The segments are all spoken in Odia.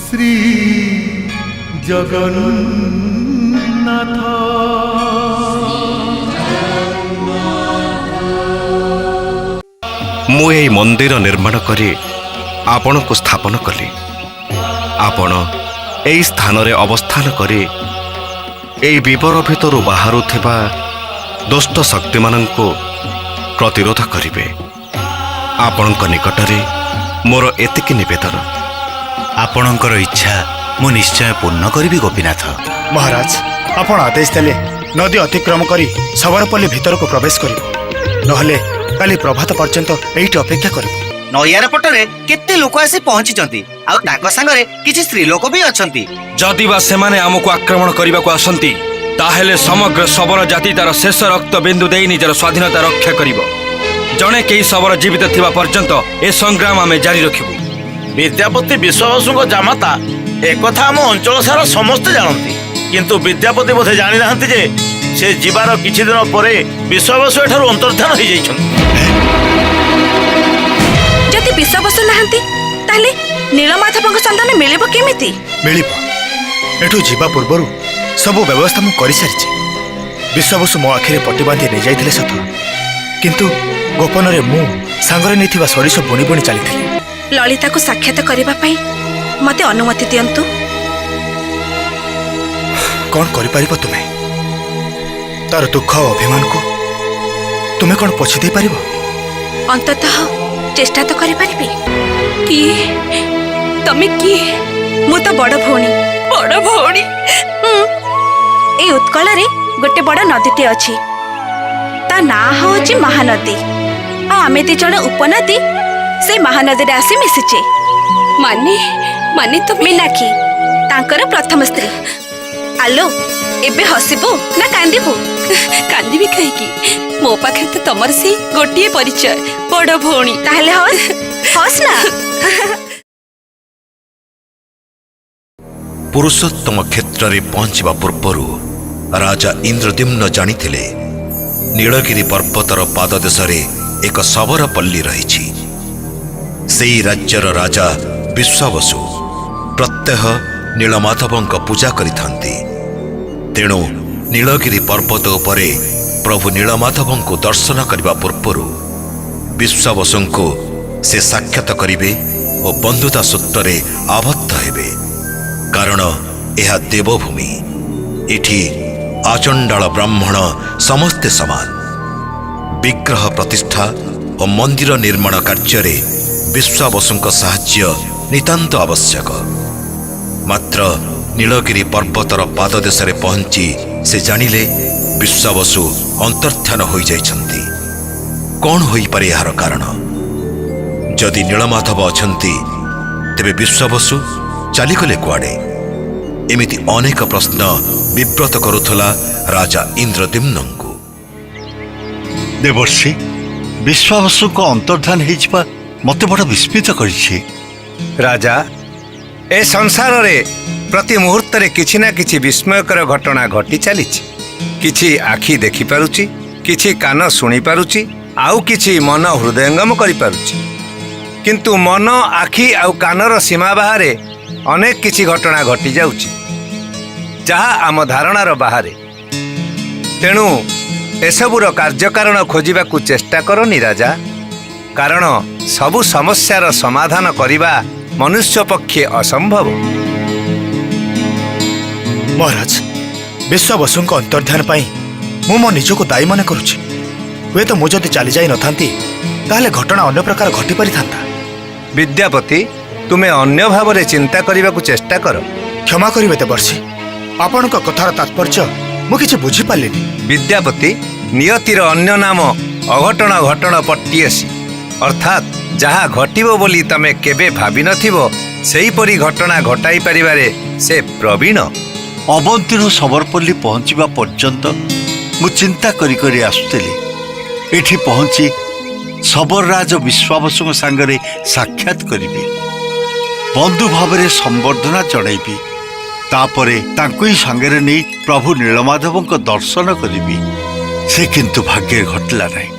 श्री जगन्नाथ मु ए मंदिर निर्माण करी आपण को स्थापन कली। आपण ए स्थान रे अवस्थान करी ए विवर भितर बाहर थिबा दुष्ट शक्ति माननको प्रतिरोध करिवे। आपणक निकटरे मोर एतिकी निवेदन। आपणकर इच्छा मु निश्चय पूर्ण करी गोपीनाथ। महाराज आपण आदेश देले नदी अतिक्रम करी सबरपल्ली भीतर को प्रवेश करिब, नहले काली प्रभात पर्यंत एइट अपेक्षा करिब। नैयार पटरे केते लोक आसी पहुंचीचंती आ ताको संगरे किछि स्त्री लोक भी अछंती। जदि बा सेमाने हमको आक्रमण करबा को आसंती ताहेले समग्र सबर जाति तार शेष रक्त बिंदु देई निजर स्वाधीनता रक्षा करिवो। जणे केही सबर जीवित थिबा पर्यंत ए संग्राम आमे जारी रखिबु। विद्यापति विश्वावसु जामाता एक कथा आम अंचल सारा समस्ते जानती, किंतु विद्यापति बोधे जानी नाहंती जे से जीवार किछि दिन परे विश्वावसु एठारु अंतर्धान होई जाइछन्ती। जदि विश्वावसु नाहंती ताले नीलमाधवଙ୍କ संधान मिलिबो केमिति? मिलिबो। एठु जीवा पूर्वरु सब व्यवस्था मु करि सारिछि। विश्वावसु मो आखिरे पट्टी बांधी नै जाइथिले सत, किंतु गोपन रे मु सांगरे नेथिबा सरिस बुणी बुणी चलीथिले। ललिता को साक्षात करबा पई मते अनुमति दियंतु। कौन करि परिबो तुमे? तार दुख और अभिमान को तुमे कौन पोछि दे परिबो? अंततः चेष्टा तो करि परिबी। की तमे की? मु तो बड़ भौणी। बड़ भौणी? ए उत्कल रे गोटे बड़ नदीटे अछि। ता ना होछि महानदी। आ आमे दी जण उपनदी से महानदी आसी मिसिचे। माने माने तो मीनाक्षी तांकर प्रथम स्त्री। आलो एबे हसिबो ना कांदिबो? कांदिबी कहिकी मो पाखे तो तमर से गोटिए परिचय बड़ भौणी। ताहले हस हस ना। पुरुषोत्तम क्षेत्र रे पहुंचवा पूर्वरु राजा इंद्रद्युम्न जानिथिले नीलगिरी पर्वतर पाददेशरे एक सबरपल्ली रहिछि। सेई राज्यर राजा विश्वावसु प्रत्यह नीलमाधवଙ୍କ पूजा करिथांती। तेणु नीलगिरी पर्वत उपरे प्रभु नीलमाधवଙ୍କୁ दर्शन करबा पूर्वरु विश्वावसुଙ୍କୁ से साक्षात करिवे और बंधुता सूत्रे आबद्ध हेबे। कारण यह देवभूमि। एठी आचंडाल ब्राह्मण समस्ते समान। विग्रह प्रतिष्ठा और मंदिर निर्माण कार्य विश्वावसुଙ୍କ साहाय्य नितांत आवश्यक। मात्र नीलगिरी पर्वतर पाददेशरे पहुंची से जानिले विश्वावसु अंतर्ध्यान हो जाइछन्ति। कौन होई पारे यार कारण? जदि नीलमाधव अछन्ति तेबे विश्वावसु चलीगले कुआडे? एमिति अनेक प्रश्न विव्रत करुथला राजा इंद्रद्युम्नଙ୍କୁ। देवर्षि विश्वावसु को अंतर्धान हेइछबा मते बड़ विस्मित करिछि। राजा ए संसार रे प्रति मुहूर्त रे किछि ना किछि विस्मयकर घटना घटी चलीछि। किछि आखि देखि पारुछि, किछि कान सुनी पारुछि, आउ किछि मन हृदयंगम करि पारुछि। किंतु मन आखि आउ कानर सीमा बाहरे अनेक किछि घटना घटी जाउछि जहा आम धारणार बाहरे। तेणु एसबुर कार्यकारण खोजिबाकू चेष्टा करनी राजा। कारण सबु समस्यार समाधान करिबा मनुष्य पक्षे असंभव। महाराज विश्वावसुଙ୍କ अंतर्ध्यान पाई मु मो निजको दायी मन करुछि। हुए तो मु जदि चली जाई नथांती ताहले घटना अन्य प्रकार घटी पारि थांता। विद्यापति तुमे अन्य भाव रे चिंता करिबाकू चेष्टा कर। क्षमा करिवे देवर्षि, आपणक कथार तात्पर्य मु किछि बुझी पालिनी। विद्यापति नियतिर अन्य नाम अघटन घटन पट्टियसी, अर्थात ଯାହା ଘଟିବ ବୋଲି ତମେ କେବେ ଭାବିନଥିବ ସେହିପରି ଘଟଣା ଘଟାଇ ପାରିବାରେ ସେ ପ୍ରବୀଣ। ଅବନ୍ତୀରୁ ଶବରପଲ୍ଲୀ ପହଞ୍ଚିବା ପର୍ଯ୍ୟନ୍ତ ମୁଁ ଚିନ୍ତା କରି କରି ଆସୁଥିଲି। ଏଠି ପହଞ୍ଚି ଶବରରାଜ ବିଶ୍ୱାବସୁଙ୍କ ସାଙ୍ଗରେ ସାକ୍ଷାତ କରିବି, ବନ୍ଧୁ ଭାବରେ ସମ୍ବର୍ଦ୍ଧନା ଜଣାଇବି, ତାପରେ ତାଙ୍କୁ ହିଁ ସାଙ୍ଗରେ ନେଇ ପ୍ରଭୁ ନୀଳମାଧବଙ୍କ ଦର୍ଶନ କରିବି। ସେ କିନ୍ତୁ ଭାଗ୍ୟରେ ଘଟିଲା ନାହିଁ।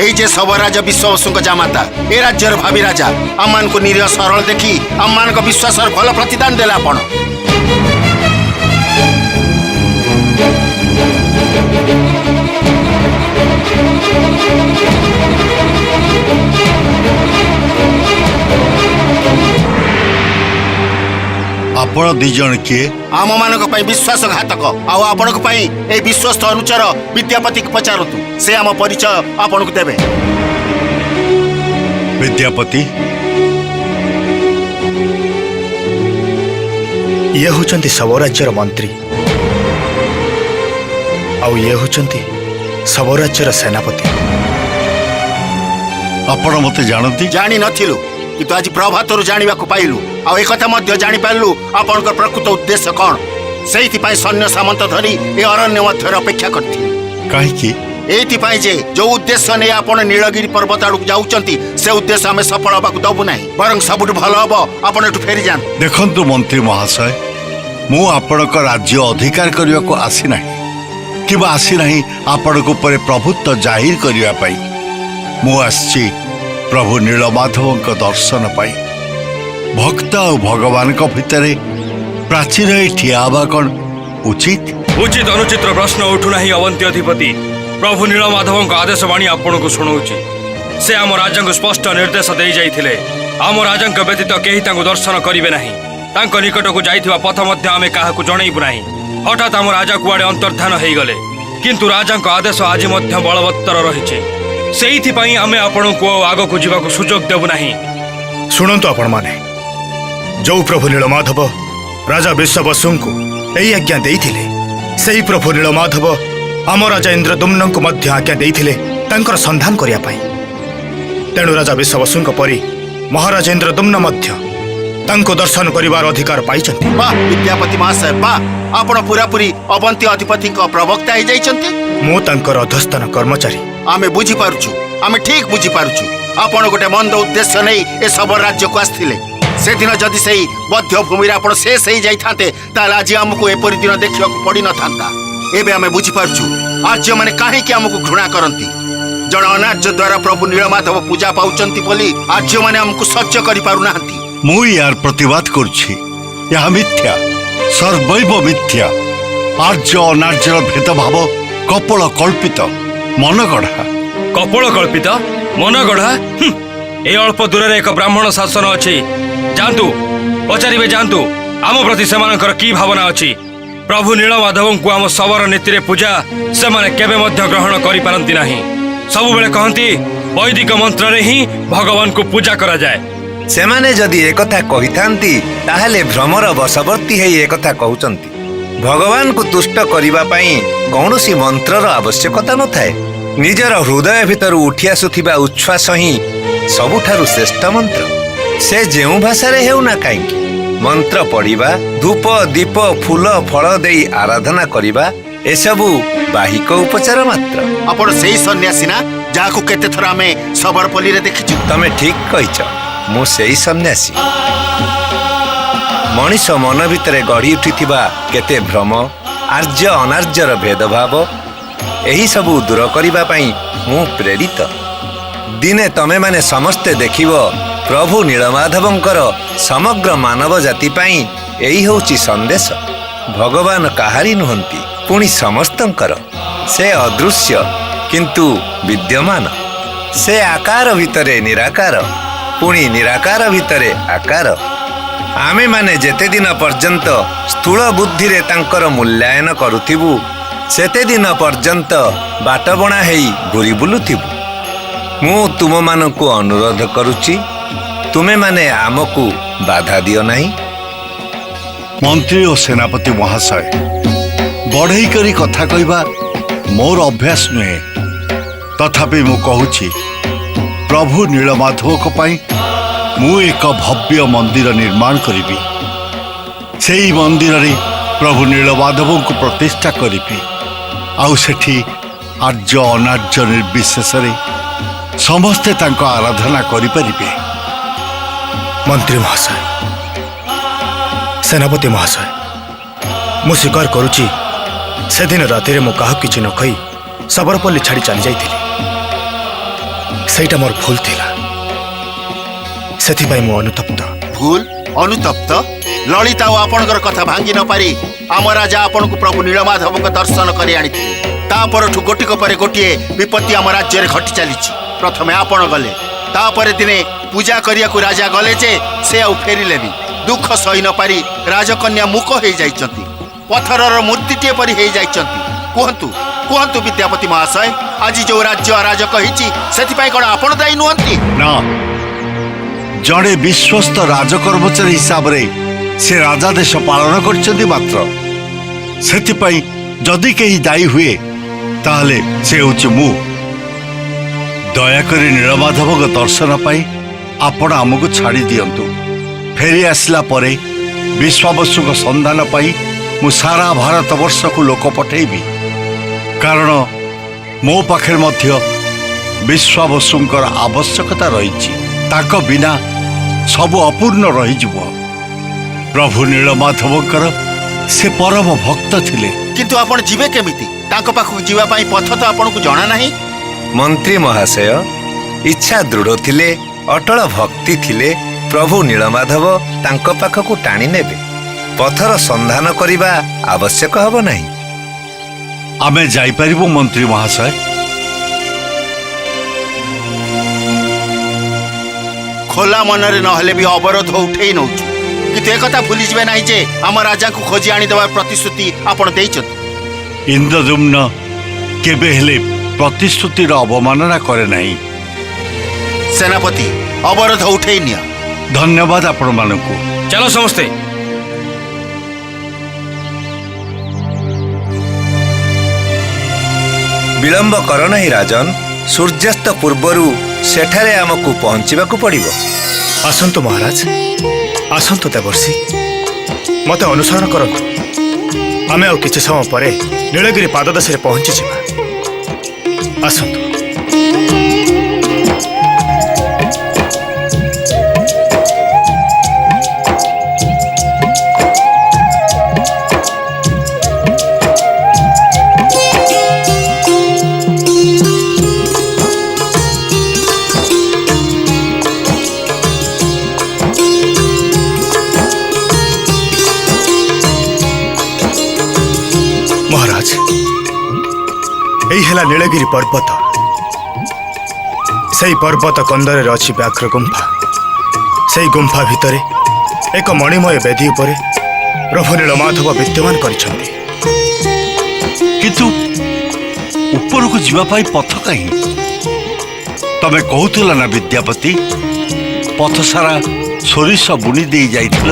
এই যে সবরাজ বিশ্ববসুঙ্ক জামাতা এ রাজ্যর ভাবি রাজা আমমানଙ୍କୁ নিরীহ ସରଳ ଦେଖି ଆମମାନଙ୍କ ବିଶ୍ୱାସର ଭଲ ପ୍ରତିଦାନ ଦେଲେ ଆପଣ। ଆପଣ ଦି ଜଣ କିଏ? ଆମମାନଙ୍କ ପାଇଁ ବିଶ୍ୱାସଘାତକ ଆଉ ଆପଣଙ୍କ ପାଇଁ এই ବିଶ୍ୱସ୍ତ ଅନୁଚର ବିଦ୍ୟାପତିକୁ ପଚାରନ୍ତୁ, ସେ ଆମ ପରିଚୟ ଆପଣଙ୍କୁ ଦେବେ। ବିଦ୍ୟାପତି, ଇଏ ହେଉଛନ୍ତି ଶବ ରାଜ୍ୟର ମନ୍ତ୍ରୀ ଆଉ ଇଏ ହେଉଛନ୍ତି ଶବ ରାଜ୍ୟର ସେନାପତି। ଆପଣ ମୋତେ ଜାଣନ୍ତି? ଜାଣି ନଥିଲୁ, କିନ୍ତୁ ଆଜି ପ୍ରଭାତରୁ ଜାଣିବାକୁ ପାଇଲୁ, ଆଉ ଏକଥା ମଧ୍ୟ ଜାଣିପାରିଲୁ ଆପଣଙ୍କର ପ୍ରକୃତ ଉଦ୍ଦେଶ୍ୟ କ'ଣ। ସେଇଥିପାଇଁ ସୈନ୍ୟ ସାମନ୍ତ ଧରି ଏ ଅରଣ୍ୟ ମଧ୍ୟରେ ଅପେକ୍ଷା କରିଥିଲି। କାହିଁକି? ଏଇଥିପାଇଁ ଯେ ଯୋଉ ଉଦ୍ଦେଶ୍ୟ ନେଇ ଆପଣ ନୀଳଗିରି ପର୍ବତ ଆଡ଼କୁ ଯାଉଛନ୍ତି ସେ ଉଦ୍ଦେଶ୍ୟ ଆମେ ସଫଳ ହେବାକୁ ଦେବୁ ନାହିଁ। ବରଂ ସବୁଠୁ ଭଲ ହବ ଆପଣ ଏଠୁ ଫେରିଯାଆନ୍ତୁ। ଦେଖନ୍ତୁ ମନ୍ତ୍ରୀ ମହାଶୟ, ମୁଁ ଆପଣଙ୍କ ରାଜ୍ୟ ଅଧିକାର କରିବାକୁ ଆସିନାହିଁ କିମ୍ବା ଆସିନାହିଁ ଆପଣଙ୍କ ଉପରେ ପ୍ରଭୁତ୍ୱ ଜାହିର କରିବା ପାଇଁ। ମୁଁ ଆସିଛି ପ୍ରଭୁ ନୀଳମାଧବଙ୍କ ଦର୍ଶନ ପାଇଁ। ଭକ୍ତ ଆଉ ଭଗବାନଙ୍କ ଭିତରେ ପ୍ରାଚୀର ଠିଆ ହେବା କ'ଣ ଉଚିତ? ଉଚିତ ଅନୁଚିତର ପ୍ରଶ୍ନ ଉଠୁନାହିଁ ଅବନ୍ତୀ ଅଧିପତି। ପ୍ରଭୁ ନୀଳମାଧବଙ୍କ ଆଦେଶବାଣୀ ଆପଣଙ୍କୁ ଶୁଣାଉଛି। ସେ ଆମ ରାଜାଙ୍କୁ ସ୍ପଷ୍ଟ ନିର୍ଦ୍ଦେଶ ଦେଇଯାଇଥିଲେ, ଆମ ରାଜାଙ୍କ ବ୍ୟତୀତ କେହି ତାଙ୍କୁ ଦର୍ଶନ କରିବେ ନାହିଁ। ତାଙ୍କ ନିକଟକୁ ଯାଇଥିବା ପଥ ମଧ୍ୟ ଆମେ କାହାକୁ ଜଣାଇବୁ ନାହିଁ। ହଠାତ୍ ଆମ ରାଜା କୁଆଡ଼େ ଅନ୍ତର୍ଦ୍ଧାନ ହେଇଗଲେ, କିନ୍ତୁ ରାଜାଙ୍କ ଆଦେଶ ଆଜି ମଧ୍ୟ ବଳବତ୍ତର ରହିଛି। ସେଇଥିପାଇଁ ଆମେ ଆପଣଙ୍କୁ ଆଉ ଆଗକୁ ଯିବାକୁ ସୁଯୋଗ ଦେବୁ ନାହିଁ। ଶୁଣନ୍ତୁ ଆପଣମାନେ, ଯୋଉ ପ୍ରଭୁ ନୀଳମାଧବ ରାଜା ବିଶ୍ୱବସୁଙ୍କୁ ଏହି ଆଜ୍ଞା ଦେଇଥିଲେ, ସେହି ପ୍ରଭୁ ନୀଳମାଧବ ଆମ ରାଜା ଇନ୍ଦ୍ରଦୁମ୍ନଙ୍କୁ ମଧ୍ୟ ଆଜ୍ଞା ଦେଇଥିଲେ ତାଙ୍କର ସନ୍ଧାନ କରିବା ପାଇଁ। ତେଣୁ ରାଜା ବିଶ୍ୱବସୁଙ୍କ ପରି ମହାରାଜା ଇନ୍ଦ୍ରଦୁମ୍ନ ମଧ୍ୟ ତାଙ୍କୁ ଦର୍ଶନ କରିବାର ଅଧିକାର ପାଇଛନ୍ତି। ବାଃ ବିଦ୍ୟାପତି ମହାଶୟ, ବାଃ, ଆପଣ ପୁରାପୁରି ଅବନ୍ତୀ ଅଧିପତିଙ୍କ ପ୍ରବକ୍ତା ହେଇଯାଇଛନ୍ତି। ମୁଁ ତାଙ୍କର ଅଧସ୍ଥାନ କର୍ମଚାରୀ। ଆମେ ବୁଝିପାରୁଛୁ, ଆମେ ଠିକ ବୁଝିପାରୁଛୁ। ଆପଣ ଗୋଟେ ମନ୍ଦ ଉଦ୍ଦେଶ୍ୟ ନେଇ ଏ ସବର ରାଜ୍ୟକୁ ଆସିଥିଲେ। ସେଦିନ ଯଦି ସେଇ ବଧ୍ୟ ଭୂମିରେ ଆପଣ ଶେଷ ହେଇଯାଇଥାନ୍ତେ ତାହେଲେ ଆଜି ଆମକୁ ଏପରି ଦିନ ଦେଖିବାକୁ ପଡ଼ିନଥାନ୍ତା। ଏବେ ଆମେ ବୁଝିପାରୁଛୁ ଆର୍ଯ୍ୟମାନେ କାହିଁକି ଆମକୁ ଘୃଣା କରନ୍ତି। ଜଣେ ଅନାର୍ଯ୍ୟ ଦ୍ୱାରା ପ୍ରଭୁ ନୀଳମାଧବ ପୂଜା ପାଉଛନ୍ତି ବୋଲି ଆର୍ଯ୍ୟମାନେ ଆମକୁ ସହ୍ୟ କରିପାରୁନାହାନ୍ତି। ମୁଁ ୟାର ପ୍ରତିବାଦ କରୁଛି। ଏହା ମିଥ୍ୟା, ସର୍ବୈବ ମିଥ୍ୟା। ଆର୍ଯ୍ୟ ଅନାର୍ଯ୍ୟର ଭେଦଭାବ କପୋଳ କଳ୍ପିତ, ମନଗଢ଼ା। କପୋଳ କଳ୍ପିତ, ମନଗଢ଼ା? ଏ ଅଳ୍ପ ଦୂରରେ ଏକ ବ୍ରାହ୍ମଣ ଶାସନ ଅଛି। ଯାଆନ୍ତୁ, ପଚାରିବେ ଯାଆନ୍ତୁ ଆମ ପ୍ରତି ସେମାନଙ୍କର କି ଭାବନା ଅଛି। ପ୍ରଭୁ ନୀଳମାଧବଙ୍କୁ ଆମ ଶବର ନୀତିରେ ପୂଜା ସେମାନେ କେବେ ମଧ୍ୟ ଗ୍ରହଣ କରିପାରନ୍ତି ନାହିଁ। ସବୁବେଳେ କହନ୍ତି ବୈଦିକ ମନ୍ତ୍ରରେ ହିଁ ଭଗବାନଙ୍କୁ ପୂଜା କରାଯାଏ। ସେମାନେ ଯଦି ଏକଥା କହିଥାନ୍ତି ତାହେଲେ ଭ୍ରମର ବଶବର୍ତ୍ତୀ ହେଇ ଏକଥା କହୁଛନ୍ତି। ଭଗବାନଙ୍କୁ ତୁଷ୍ଟ କରିବା ପାଇଁ କୌଣସି ମନ୍ତ୍ରର ଆବଶ୍ୟକତା ନଥାଏ। ନିଜର ହୃଦୟ ଭିତରୁ ଉଠି ଆସୁଥିବା ଉଚ୍ଛ୍ୱାସ ହିଁ ସବୁଠାରୁ ଶ୍ରେଷ୍ଠ ମନ୍ତ୍ର। ସେ ଯେଉଁ ଭାଷାରେ ହେଉନା କାହିଁକି, ମନ୍ତ୍ର ପଢ଼ିବା ଧୂପ ଦୀପ ଫୁଲ ଫଳ ଦେଇ ଆରାଧନା କରିବା ଏସବୁ ବାହିକ ଉପଚାର ମାତ୍ର। ଆପଣ ସେଇ ସନ୍ନ୍ୟାସୀ ନା ଯାହାକୁ କେତେ ଥର ଆମେ ସବରପଲ୍ଲୀରେ ଦେଖିଛୁ? ତମେ ଠିକ କହିଛ, ମୁଁ ସେଇ ସନ୍ନ୍ୟାସୀ। ମଣିଷ ମନ ଭିତରେ ଗଢ଼ି ଉଠିଥିବା କେତେ ଭ୍ରମ ଆର୍ଯ୍ୟ ଅନାର୍ଯ୍ୟର ଭେଦଭାବ ଏହି ସବୁ ଦୂର କରିବା ପାଇଁ ମୁଁ ପ୍ରେରିତ। ଦିନେ ତମେମାନେ ସମସ୍ତେ ଦେଖିବ ପ୍ରଭୁ ନୀଳମାଧବଙ୍କର ସମଗ୍ର ମାନବ ଜାତି ପାଇଁ ଏହି ହେଉଛି ସନ୍ଦେଶ। ଭଗବାନ କାହାରି ନୁହନ୍ତି, ପୁଣି ସମସ୍ତଙ୍କର। ସେ ଅଦୃଶ୍ୟ କିନ୍ତୁ ବିଦ୍ୟମାନ। ସେ ଆକାର ଭିତରେ ନିରାକାର, ପୁଣି ନିରାକାର ଭିତରେ ଆକାର। ଆମେମାନେ ଯେତେ ଦିନ ପର୍ଯ୍ୟନ୍ତ ସ୍ଥୂଳ ବୁଦ୍ଧିରେ ତାଙ୍କର ମୂଲ୍ୟାୟନ କରୁଥିବୁ ସେତେ ଦିନ ପର୍ଯ୍ୟନ୍ତ ବାଟବଣା ହେଇ ଘୁରି ବୁଲୁଥିବୁ। ମୁଁ ତୁମମାନଙ୍କୁ ଅନୁରୋଧ କରୁଛି, ତୁମେମାନେ ଆମକୁ ବାଧା ଦିଅ ନାହିଁ। ମନ୍ତ୍ରୀ ଓ ସେନାପତି ମହାଶୟ, ବଢ଼େଇ କରି କଥା କହିବା ମୋର ଅଭ୍ୟାସ ନୁହେଁ। ତଥାପି ମୁଁ କହୁଛି, ପ୍ରଭୁ ନୀଳମାଧବଙ୍କ ପାଇଁ ମୁଁ ଏକ ଭବ୍ୟ ମନ୍ଦିର ନିର୍ମାଣ କରିବି। ସେଇ ମନ୍ଦିରରେ ପ୍ରଭୁ ନୀଳମାଧବଙ୍କୁ ପ୍ରତିଷ୍ଠା କରିବି। ଆଉ ସେଠି ଆର୍ଯ୍ୟ ଅନାର୍ଯ୍ୟ ନିର୍ବିଶେଷରେ ସମସ୍ତେ ତାଙ୍କ ଆରାଧନା କରିପାରିବେ। ମନ୍ତ୍ରୀ ମହାଶୟ, ସେନାପତି ମହାଶୟ, ମୁଁ ସ୍ୱୀକାର କରୁଛି ସେଦିନ ରାତିରେ ମୁଁ କାହାକୁ କିଛି ନ କହି ସବରପଲ୍ଲୀ ଛାଡ଼ି ଚାଲି ଯାଇଥିଲି। ସେଇଟା ମୋର ଭୁଲ ଥିଲା, ସେଥିପାଇଁ ମୁଁ ଅନୁତପ୍ତ। ଭୁଲ? ଅନୁତପ୍ତ? ଲଳିତା ଓ ଆପଣଙ୍କର କଥା ଭାଙ୍ଗି ନ ପାରି ଆମ ରାଜା ଆପଣଙ୍କୁ ପ୍ରଭୁ ନୀଳମାଧବଙ୍କ ଦର୍ଶନ କରି ଆଣିଥିଲେ। ତା ପରଠୁ ଗୋଟିକ ପରେ ଗୋଟିଏ ବିପତ୍ତି ଆମ ରାଜ୍ୟରେ ଘଟି ଚାଲିଛି। ପ୍ରଥମେ ଆପଣ ଗଲେ, ତାପରେ ଦିନେ ପୂଜା କରିବାକୁ ରାଜା ଗଲେ ଯେ ସେ ଆଉ ଫେରିଲେନି। ଦୁଃଖ ସହି ନ ପାରି ରାଜକନ୍ୟା ମୂକ ହେଇଯାଇଛନ୍ତି, ପଥରର ମୂର୍ତ୍ତିଟିଏ ପରି ହେଇଯାଇଛନ୍ତି। କୁହନ୍ତୁ କୁହନ୍ତୁ ବିଦ୍ୟାପତି ମହାଶୟ, ଆଜି ଯୋଉ ରାଜ୍ୟ ଅରାଜକ ହେଇଛି ସେଥିପାଇଁ କ'ଣ ଆପଣ ଦାୟୀ ନୁହନ୍ତି? ନା, ଜଣେ ବିଶ୍ୱସ୍ତ ରାଜକର୍ମଚାରୀ ହିସାବରେ ସେ ରାଜାଦେଶ ପାଳନ କରିଛନ୍ତି ମାତ୍ର। ସେଥିପାଇଁ ଯଦି କେହି ଦାୟୀ ହୁଏ ତାହେଲେ ସେ ହେଉଛି ମୁଁ। ଦୟାକରି ନୀଳମାଧବଙ୍କ ଦର୍ଶନ ପାଇଁ ଆପଣ ଆମକୁ ଛାଡ଼ି ଦିଅନ୍ତୁ। ଫେରି ଆସିଲା ପରେ ବିଶ୍ୱାବସୁଙ୍କ ସନ୍ଧାନ ପାଇଁ ମୁଁ ସାରା ଭାରତବର୍ଷକୁ ଲୋକ ପଠାଇବି। କାରଣ ମୋ ପାଖରେ ମଧ୍ୟ ବିଶ୍ୱାବସୁଙ୍କର ଆବଶ୍ୟକତା ରହିଛି। ତାଙ୍କ ବିନା ସବୁ ଅପୂର୍ଣ୍ଣ ରହିଯିବ। ପ୍ରଭୁ ନୀଳମାଧବଙ୍କର ସେ ପରମ ଭକ୍ତ ଥିଲେ। କିନ୍ତୁ ଆପଣ ଯିବେ କେମିତି? ତାଙ୍କ ପାଖକୁ ଯିବା ପାଇଁ ପଥ ତ ଆପଣଙ୍କୁ ଜଣା ନାହିଁ। ମନ୍ତ୍ରୀ ମହାଶୟ, ଇଚ୍ଛା ଦୃଢ଼ ଥିଲେ, ଅଟଳ ଭକ୍ତି ଥିଲେ ପ୍ରଭୁ ନୀଳମାଧବ ତାଙ୍କ ପାଖକୁ ଟାଣି ନେବେ। ପଥର ସନ୍ଧାନ କରିବା ଆବଶ୍ୟକ ହେବ ନାହିଁ। ଆମେ ଯାଇପାରିବୁ ମନ୍ତ୍ରୀ ମହାଶୟ? ଖୋଲା ମନରେ ନହେଲେ ବି ଅବରୋଧ ଉଠେଇ ନଉଛୁ। କିନ୍ତୁ ଏକଥା ଭୁଲିଯିବେ ନାହିଁ ଯେ ଆମ ରାଜାଙ୍କୁ ଖୋଜି ଆଣିଦେବାର ପ୍ରତିଶ୍ରୁତି ଆପଣ ଦେଇଛନ୍ତି। ଇନ୍ଦ୍ରଦ୍ୟୁମ୍ନ କେବେ ହେଲେ ପ୍ରତିଶ୍ରୁତିର ଅବମାନନା କରେ ନାହିଁ। ସେନାପତି, ଅବରୋଧ ଉଠେଇ ନିଅ। ଧନ୍ୟବାଦ ଆପଣମାନଙ୍କୁ। ଚାଲ ସମସ୍ତେ। ବିଳମ୍ବ କର ନାହିଁ ରାଜନ, ସୂର୍ଯ୍ୟାସ୍ତ ପୂର୍ବରୁ ସେଠାରେ ଆମକୁ ପହଞ୍ଚିବାକୁ ପଡ଼ିବ। ଆସନ୍ତୁ ମହାରାଜ, ଆସନ୍ତୁ ଦେବର୍ଷି, ମୋତେ ଅନୁସରଣ କରନ୍ତୁ। ଆମେ ଆଉ କିଛି ସମୟ ପରେ ନୀଳଗିରି ପାଦଦେଶରେ ପହଞ୍ଚିଯିବା। ଆସନ୍ତୁ। ମହାରାଜ, ଏଇ ହେଲା ନୀଳଗିରି ପର୍ବତ। ସେଇ ପର୍ବତ କନ୍ଦରରେ ଅଛି ବ୍ୟାଘ୍ର ଗୁମ୍ଫା। ସେଇ ଗୁମ୍ଫା ଭିତରେ ଏକ ମଣିମୟ ବେଦୀ ଉପରେ ପ୍ରଭୁ ନୀଳମାଧବ ବିଦ୍ୟମାନ କରିଛନ୍ତି। କିନ୍ତୁ ଉପରକୁ ଯିବା ପାଇଁ ପଥ କାହିଁ? ତମେ କହୁଥିଲ ନା ବିଦ୍ୟାପତି, ପଥ ସାରା ସୋରିଷ ବୁଣି ଦେଇ ଯାଇଥିଲ।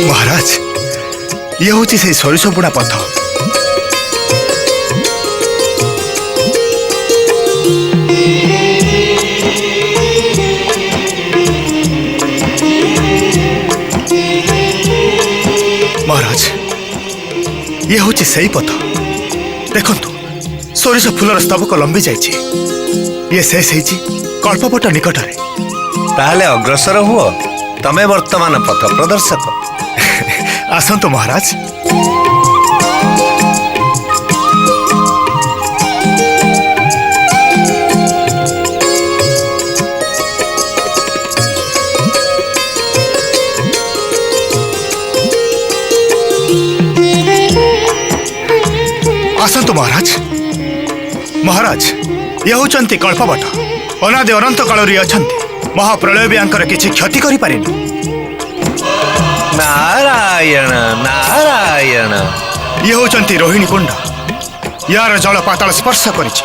ମହାରାଜ, ଇଏ ହେଉଛି ସେଇ ସୋରିଷ ବୁଣା ପଥ। महाराज ये हूँ से पथ देखु सोरिष फूलर स्तबक लंबी जाइए ये शेष होती कल्पपट निकट में ताहले अग्रसर हुओ तमे वर्तमान पथ प्रदर्शक आसतु महाराज। आसतु महाराज। महाराज ये होचंती कल्पवट अनादि अनंत काल महाप्रलय भी आंकर किसी क्षति करि पारिनी। नारायण नारायण ये होचंती रोहिणी कुंड यार जल पाताल स्पर्श करिछि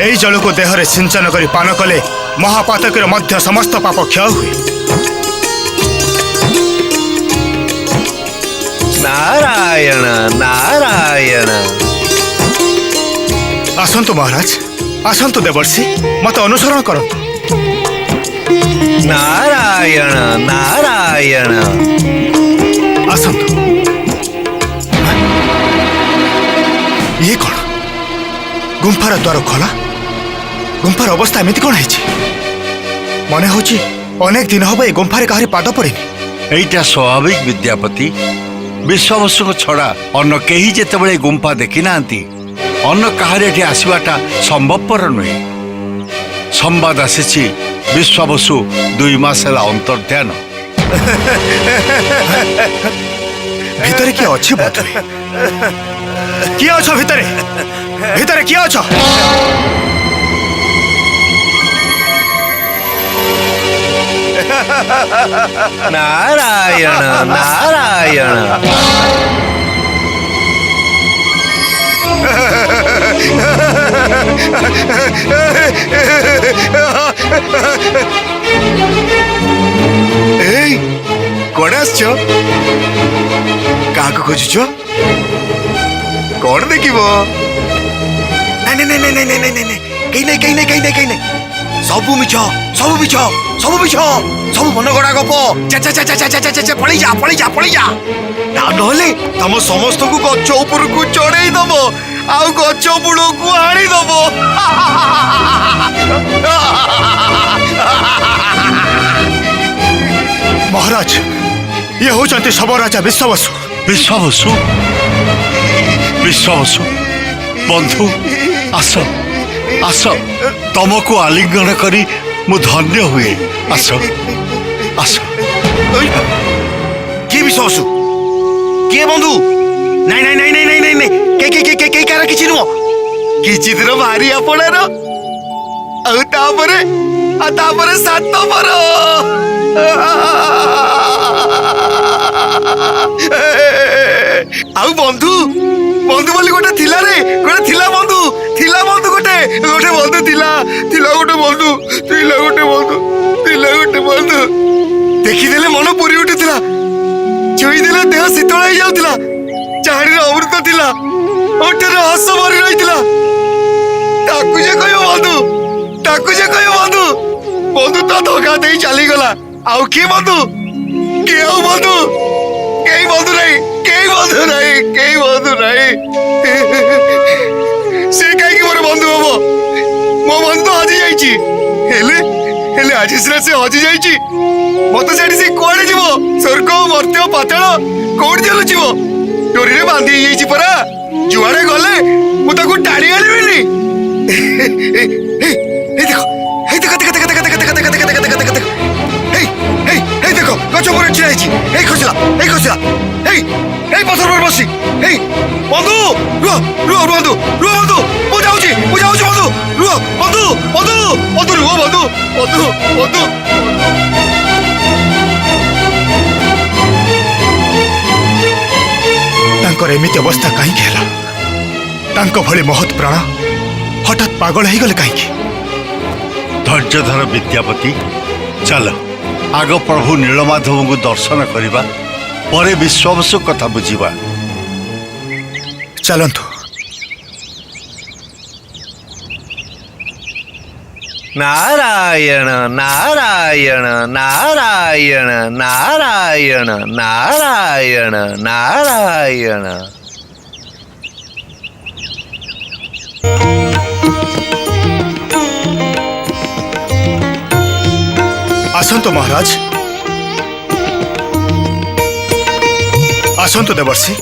एई जल को देह रे सिंचन करी पान कले महापातकर मध्य समस्त पाप क्षय हुए। नारायण नारायण आसंतु महाराज आसंतु देवर्षि मत अनुसरण करंतु। नारायण नारायण आसंतु। ये कौन गुंफार द्वार खोला गुंफार अवस्था एमती कौन है मन हो अनेक दिन हम ये गुंफार कहारी पाद पड़ेनि। एटा स्वाभाविक विद्यापति विश्वावसु छड़ा अन्न केही जेतेबेले गुंफा देखि नांती अन्न कहारी एठी आसीबाटा संभवपर नुहे। संवाद आसीछि विश्वावसु 2 मास ହେଲା अंतर्ध्यान। भितरे किए अच्छी बात किए अछ भितरे भितरे किए अछ नारायण नारायण कौन आस क्या खोजुच कौन देख सबू मिछ सबू मिछ सबू मिछ सब मनगड़ा गप पड़ी जा पड़ी जा पड़ी जा ना तुम समस्त को गच उपर को चढ़ई दब आउ गच बुड़ को आनी दब। महाराज ये होचंती सब राजा विश्वावसु। विश्वावसु विश्वावसु बंधु आस आस तुमको आलिंगन करी मु धन्य हुए। आस आस किए विश्वावसु किए बंधु नहीं नहीं नहीं नहीं नहीं नहीं के के के के के कार किछि नुह किछि दिन भारी आपणार आ तापरे सात पर आउ बंधु बंधु बोली गोटे थिला रे गोटे थिला बंधु गोटे गोटे बंधु थिला थिला गोटे बंधु थिला गोटे बंधु थिला गोटे बंधु देखिदेले मन पुरी उठुथिला छुईदेले देह शीतल हो जाउथिला चाहड़ीर अमृत थिला ओठरे हस भरी रहिथिला ताकु जे कहियो बंधु बंधु तो धोखा दे चली गला आउ के बंधु के आउ बंधु केई बंधु नहीं से कहीं मोर बंधु हम मो बंधु तो हजि जाइछि हेले आज से हजि जाइछि मत छाड़ी से कुआडे जीवो स्वर्ग मर्त्य पाताल कोड चलु जीवो डोरी रे बांधी जाइछि परा जुआडे गले मु ताको टाणी आलिबिनी। देखो गच पर छिड़ा खसला पथर पर बसी बंधु रुह बंधु मु जाऊँ बंधु रुह बंधु रुह बंधु तांकर एमिति अवस्था कहीं तांको भली महत प्राण हठात पागल हो गले कहीं। धैर्य धर विद्यापति चल आग प्रभु नीलमाधव को दर्शन करवा परे विश्वावसु कथा बुझीवा। चलंतु ନାରାୟଣ ନାରାୟଣ ନାରାୟଣ ନାରାୟଣ ନାରାୟଣ ନାରାୟଣ। ଆସନ୍ତୁ ମହାରାଜ, ଆସନ୍ତୁ ଦେବର୍ଷି।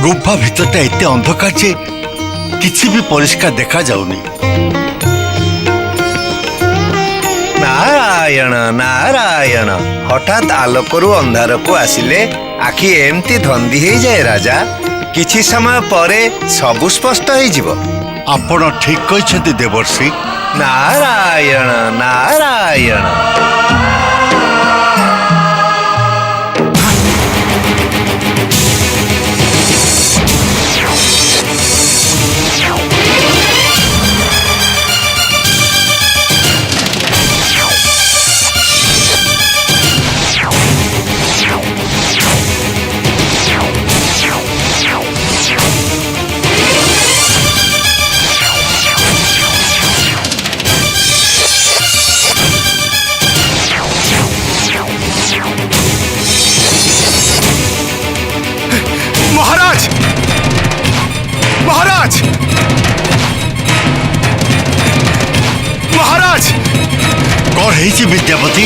ଗୁମ୍ଫା ଭିତରଟା ଏତେ ଅନ୍ଧକାର ଯେ କିଛି ବି ପରିଷ୍କାର ଦେଖାଯାଉନି। ନାରାୟଣ ନାରାୟଣ। ହଠାତ୍ ଆଲୋକରୁ ଅନ୍ଧାରକୁ ଆସିଲେ ଆଖି ଏମିତି ଧନ୍ଦି ହେଇଯାଏ ରାଜା। କିଛି ସମୟ ପରେ ସବୁ ସ୍ପଷ୍ଟ ହେଇଯିବ। ଆପଣ ଠିକ କହିଛନ୍ତି ଦେବର୍ଷି। ନାରାୟଣ ନାରାୟଣ। মহারাজ, মহারাজ, মহারাজ। କଣ ହେଇଛି ବିଦ୍ୟାପତି?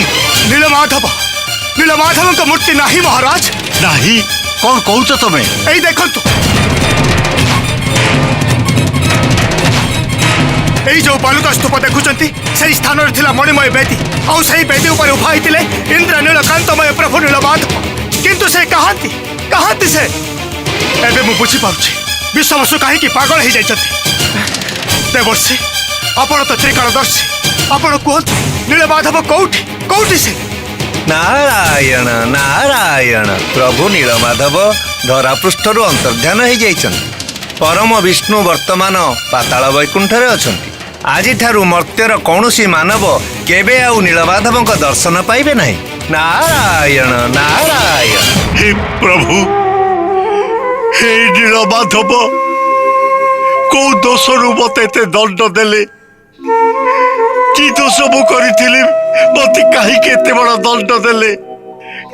ନୀଳମାଧବଙ୍କ ମୂର୍ତ୍ତି ନାହିଁ ମହାରାଜ। ନାହିଁ? କଣ କହୁଛ ତମେ? ଏଇ ଦେଖନ୍ତୁ, ଏଇ ଯୋଉ ବାଲୁକା ସ୍ତୂପ ଦେଖୁଛନ୍ତି ସେଇ ସ୍ଥାନରେ ଥିଲା ମଣିମୟ ବେଦୀ। ଆଉ ସେଇ ବେଦୀ ଉପରେ ଉଭା ହେଇଥିଲେ ଇନ୍ଦ୍ର ନୀଳକାନ୍ତମୟ ପ୍ରଭୁ ନୀଳମାଧବ। କିନ୍ତୁ ସେ କାହାନ୍ତି? କାହାନ୍ତି ସେ? ଏବେ ମୁଁ ବୁଝିପାରୁଛି ବିଶ୍ୱବସୁ କାହିଁକି ପାଗଳ ହେଇଯାଇଛନ୍ତି। ଦେବର୍ଷି, ଆପଣ ତ ତ୍ରିକାଳଦର୍ଶୀ, ଆପଣ କୁହନ୍ତୁ ନୀଳମାଧବ କୋଉଠି? କୋଉଠି ସେ? ନାରାୟଣ ନାରାୟଣ। ପ୍ରଭୁ ନୀଳମାଧବ ଧରାପୃଷ୍ଠରୁ ଅନ୍ତର୍ଧ୍ୟାନ ହେଇଯାଇଛନ୍ତି। ପରମ ବିଷ୍ଣୁ ବର୍ତ୍ତମାନ ପାତାଳ ବୈକୁଣ୍ଠରେ ଅଛନ୍ତି। ଆଜିଠାରୁ ମର୍ତ୍ତ୍ୟର କୌଣସି ମାନବ କେବେ ଆଉ ନୀଳମାଧବଙ୍କ ଦର୍ଶନ ପାଇବେ ନାହିଁ। ନାରାୟଣ ନାରାୟଣ। ହେ ପ୍ରଭୁ, ହେ ନୀଳମାଧବ, କୋଉ ଦୋଷରୁ ମତେ ଏତେ ଦଣ୍ଡ ଦେଲେ? କି ଦୋଷ ମୁଁ କରିଥିଲି? ମତେ କାହିଁକି ଏତେ ବଡ ଦଣ୍ଡ ଦେଲେ?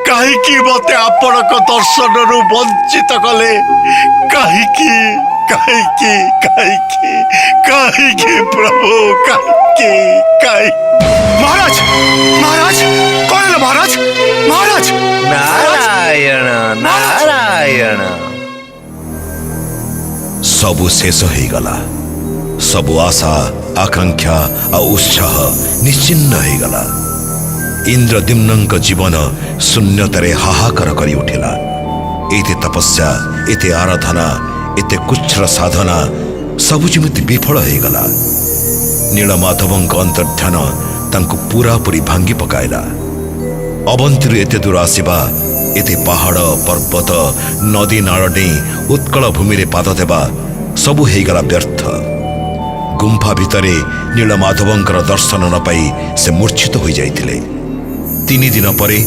କାହିଁକି ମତେ ଆପଣଙ୍କ ଦର୍ଶନରୁ ବଞ୍ଚିତ କଲେ? କାହିଁକି କାହିଁକି କାହିଁକି କାହିଁକି ପ୍ରଭୁ, କାହିଁକି କାହିଁକି? ମହାରାଜ, ମହାରାଜ, କଣ ହେଲା ମହାରାଜ? ମହାରାଜ, ନାରାୟଣ ନାରାୟଣ। ସବୁ ଶେଷ ହେଇଗଲା। ସବୁ ଆଶା ଆକାଂକ୍ଷା ଆଉ ଉତ୍ସାହ ନିଶ୍ଚିହ୍ନ ହେଇଗଲା। ଇନ୍ଦ୍ରଦ୍ୟୁମ୍ନଙ୍କ ଜୀବନ ଶୂନ୍ୟତାରେ ହାହାକାର କରି ଉଠିଲା। ଏତେ ତପସ୍ୟା, ଏତେ ଆରାଧନା, ଏତେ କୁଚ୍ଛ୍ର ସାଧନା ସବୁ ଯେମିତି ବିଫଳ ହେଇଗଲା। ନୀଳମାଧବଙ୍କ ଅନ୍ତର୍ଧ୍ୟାନ ତାଙ୍କୁ ପୂରାପୂରି ଭାଙ୍ଗି ପକାଇଲା। ଅବନ୍ତୀରୁ ଏତେ ଦୂର ଆସିବା, ଏତେ ପାହାଡ଼ ପର୍ବତ ନଦୀ ନାଳ ଡେଇଁ ଉତ୍କଳ ଭୂମିରେ ପାଦ ଦେବା ସବୁ ହେଇଗଲା ବ୍ୟର୍ଥ। ଗୁମ୍ଫା ଭିତରେ ନୀଳମାଧବଙ୍କର ଦର୍ଶନ ନ ପାଇ ସେ ମୂର୍ଚ୍ଛିତ ହୋଇଯାଇଥିଲେ। 3 ଦିନ ପରେ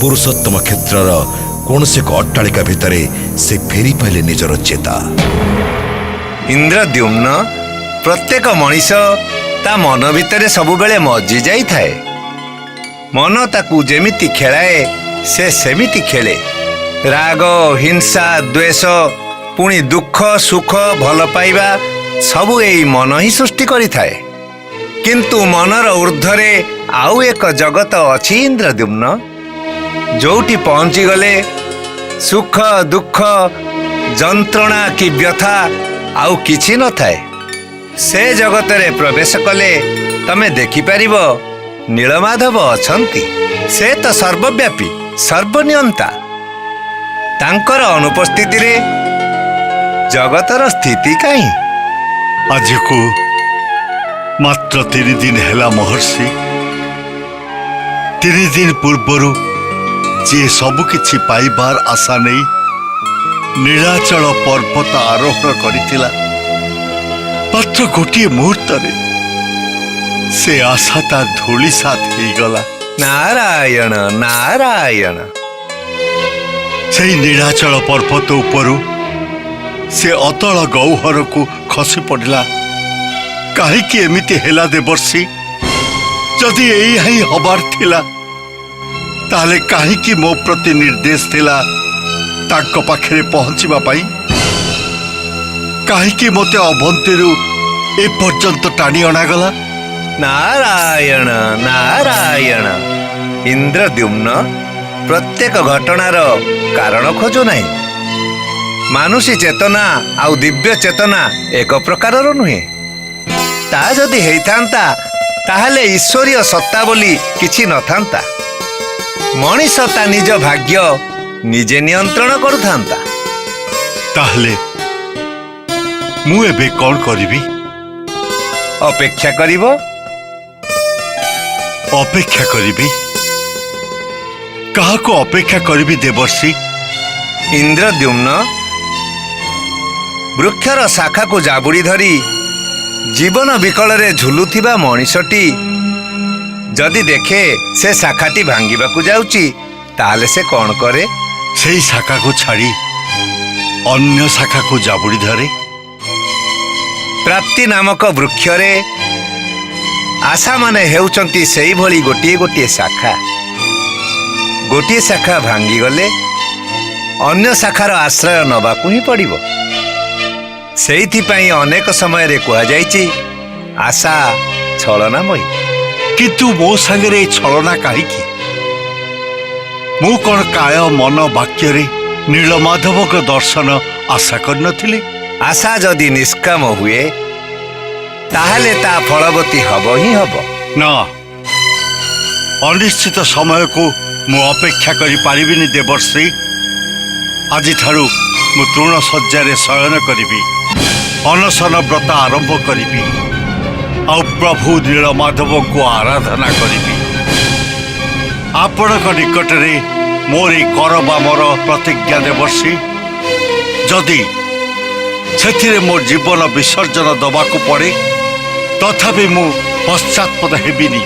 ପୁରୁଷୋତ୍ତମ କ୍ଷେତ୍ରର କୌଣସି ଏକ ଅଟ୍ଟାଳିକା ଭିତରେ ସେ ଫେରି ପାଇଲେ ନିଜର ଚେତା। ଇନ୍ଦ୍ରଦ୍ୟୁମ୍ନ, ପ୍ରତ୍ୟେକ ମଣିଷ ତା ମନ ଭିତରେ ସବୁବେଳେ ମଜି ଯାଇଥାଏ। ମନ ତାକୁ ଯେମିତି ଖେଳାଏ ସେ ସେମିତି ଖେଳେ। ରାଗ, ହିଂସା, ଦ୍ୱେଷ, ପୁଣି ଦୁଃଖ, ସୁଖ, ଭଲ ପାଇବା ସବୁ ଏଇ ମନ ହିଁ ସୃଷ୍ଟି କରିଥାଏ। କିନ୍ତୁ ମନର ଉର୍ଦ୍ଧ୍ୱରେ ଆଉ ଏକ ଜଗତ ଅଛି ଇନ୍ଦ୍ରଦ୍ୟୁମ୍ନ, ଯୋଉଠି ପହଞ୍ଚିଗଲେ ସୁଖ, ଦୁଃଖ, ଯନ୍ତ୍ରଣା କି ବ୍ୟଥା ଆଉ କିଛି ନଥାଏ। ସେ ଜଗତରେ ପ୍ରବେଶ କଲେ ତମେ ଦେଖିପାରିବ ନୀଳମାଧବ ଅଛନ୍ତି। ସେ ତ ସର୍ବବ୍ୟାପୀ, ସର୍ବନିୟନ୍ତା। ତାଙ୍କର ଅନୁପସ୍ଥିତିରେ ଜଗତର ସ୍ଥିତି କାହିଁ? ଆଜିକୁ ମାତ୍ର 3 ଦିନ ହେଲା ମହର୍ଷି। 3 ଦିନ ପୂର୍ବରୁ ଯିଏ ସବୁ କିଛି ପାଇବାର ଆଶା ନେଇ ନୀଳାଚଳ ପର୍ବତ ଆରୋହଣ କରିଥିଲା, ମାତ୍ର ଗୋଟିଏ ମୁହୂର୍ତ୍ତରେ ସେ ଆଶା ତାର ଧୂଳି ସାଥ ହେଇଗଲା। ନାରାୟଣ ନାରାୟଣ। ସେଇ ନୀଳାଚଳ ପର୍ବତ ଉପରୁ ସେ ଅତଳ ଗୌହରକୁ ଖସି ପଡ଼ିଲା। କାହିଁକି ଏମିତି ହେଲା ଦେବର୍ଷି? ଯଦି ଏଇଆ ହିଁ ହବାର ଥିଲା ତାହେଲେ କାହିଁକି ମୋ ପ୍ରତି ନିର୍ଦ୍ଦେଶ ଥିଲା ତାଙ୍କ ପାଖରେ ପହଞ୍ଚିବା ପାଇଁ? କାହିଁକି ମୋତେ ଅବନ୍ତୀରୁ ଏପର୍ଯ୍ୟନ୍ତ ଟାଣି ଅଣାଗଲା? ନାରାୟଣ ନାରାୟଣ। ଇନ୍ଦ୍ରଦ୍ୟୁମ୍ନ ପ୍ରତ୍ୟେକ ଘଟଣାର କାରଣ ଖୋଜୁ ନାହିଁ। ମାନୁଷୀ ଚେତନା ଆଉ ଦିବ୍ୟ ଚେତନା ଏକ ପ୍ରକାରର ନୁହେଁ। ତା ଯଦି ହେଇଥାନ୍ତା ତାହେଲେ ଈଶ୍ୱରୀୟ ସତ୍ତା ବୋଲି କିଛି ନଥାନ୍ତା। ମଣିଷ ତା ନିଜ ଭାଗ୍ୟ ନିଜେ ନିୟନ୍ତ୍ରଣ କରୁଥାନ୍ତା। ତାହେଲେ ମୁଁ ଏବେ କ'ଣ କରିବି? ଅପେକ୍ଷା କରିବ। ଅପେକ୍ଷା କରିବି? କାହାକୁ ଅପେକ୍ଷା କରିବି ଦେବର୍ଷି? ଇନ୍ଦ୍ରଦ୍ୟୁମ୍ନ ବୃକ୍ଷର ଶାଖାକୁ ଜାବୁଡ଼ି ଧରି ଜୀବନ ବିକଳରେ ଝୁଲୁଥିବା ମଣିଷଟି ଯଦି ଦେଖେ ସେ ଶାଖାଟି ଭାଙ୍ଗିବାକୁ ଯାଉଛି ତାହେଲେ ସେ କ'ଣ କରେ? ସେଇ ଶାଖାକୁ ଛାଡ଼ି ଅନ୍ୟ ଶାଖାକୁ ଜାବୁଡ଼ି ଧରେ। ପ୍ରାପ୍ତି ନାମକ ବୃକ୍ଷରେ ଆଶାମାନେ ହେଉଛନ୍ତି ସେଇଭଳି ଗୋଟିଏ ଗୋଟିଏ ଶାଖା। ଗୋଟିଏ ଶାଖା ଭାଙ୍ଗିଗଲେ ଅନ୍ୟ ଶାଖାର ଆଶ୍ରୟ ନେବାକୁ ହିଁ ପଡ଼ିବ। ସେଇଥିପାଇଁ ଅନେକ ସମୟରେ କୁହାଯାଇଛି ଆଶା ଛଳନାମୟୀ। କିନ୍ତୁ ମୋ ସାଙ୍ଗରେ ଏ ଛଳନା କାହିଁକି? ମୁଁ କ'ଣ କାୟ ମନ ବାକ୍ୟରେ ନୀଳମାଧବଙ୍କ ଦର୍ଶନ ଆଶା କରିନଥିଲି? ଆଶା ଯଦି ନିଷ୍କାମ ହୁଏ ତାହେଲେ ତା ଫଳବତୀ ହବ ହିଁ ହବ। ନା, ଅନିଶ୍ଚିତ ସମୟକୁ ମୁଁ ଅପେକ୍ଷା କରିପାରିବିନି ଦେବର୍ଷି। ଆଜିଠାରୁ ମୁଁ ତୃଣ ଶଯ୍ୟାରେ ଶୟନ କରିବି, ଅନଶନ ବ୍ରତ ଆରମ୍ଭ କରିବି ଆଉ ପ୍ରଭୁ ନୀଳମାଧବଙ୍କୁ ଆରାଧନା କରିବି। ଆପଣଙ୍କ ନିକଟରେ ମୋର ଏ କର ବା ମୋର ପ୍ରତିଜ୍ଞା ଦେବର୍ଷି। ଯଦି ସେଥିରେ ମୋ ଜୀବନ ବିସର୍ଜନ ଦେବାକୁ ପଡ଼େ ତଥାପି ମୁଁ ପଶ୍ଚାତ୍ପଦ ହେବିନି।